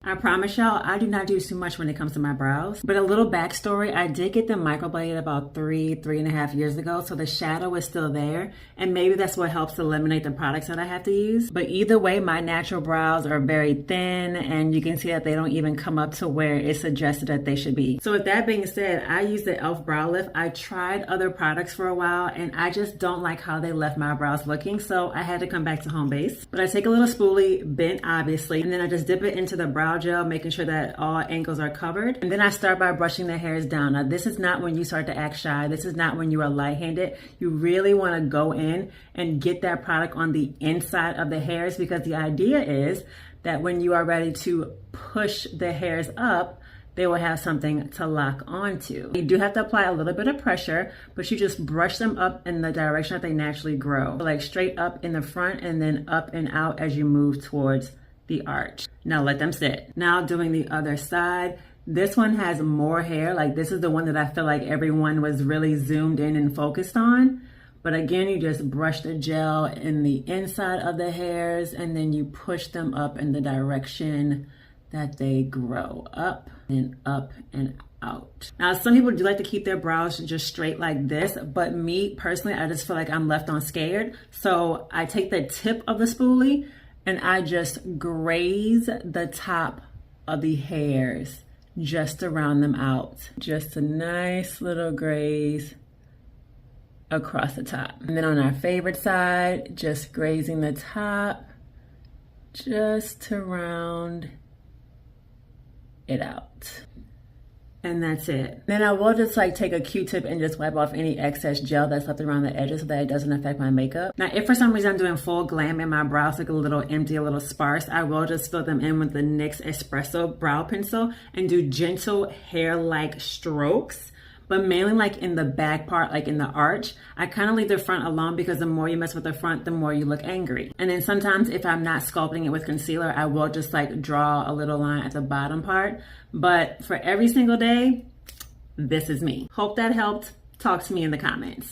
I promise y'all, I do not do too much when it comes to my brows. But a little backstory, I did get them microbladed about 3.5 years ago, so the shadow is still there. And maybe that's what helps eliminate the products that I have to use. But either way, my natural brows are very thin, and you can see that they don't even come up to where it's suggested that they should be. So with that being said, I use the e.l.f. Brow Lift. I tried other products for a while, and I just don't like how they left my brows looking, so I had to come back to home base. But I take a little spoolie, bent obviously, and then I just dip it into the brow gel, making sure that all angles are covered. And then I start by brushing the hairs down. Now, this is not when you start to act shy. This is not when you are light-handed. You really want to go in and get that product on the inside of the hairs, because the idea is that when you are ready to push the hairs up, they will have something to lock onto. You do have to apply a little bit of pressure, but you just brush them up in the direction that they naturally grow. So like straight up in the front and then up and out as you move towards the arch. Now let them sit. Now doing the other side. This one has more hair. Like this is the one that I feel like everyone was really zoomed in and focused on. But again, you just brush the gel in the inside of the hairs and then you push them up in the direction that they grow, up and out. Now, some people do like to keep their brows just straight like this, but me personally, I just feel like I'm left on scared. So I take the tip of the spoolie and I just graze the top of the hairs just to round them out. Just a nice little graze across the top. And then on our favorite side, just grazing the top just to round it out. And that's it. Then I will just like take a Q-tip and just wipe off any excess gel that's left around the edges so that it doesn't affect my makeup. Now, if for some reason I'm doing full glam and my brows look a little empty, a little sparse, I will just fill them in with the NYX Espresso Brow Pencil and do gentle hair-like strokes. But mainly like in the back part, like in the arch, I kind of leave the front alone because the more you mess with the front, the more you look angry. And then sometimes if I'm not sculpting it with concealer, I will just like draw a little line at the bottom part. But for every single day, this is me. Hope that helped. Talk to me in the comments.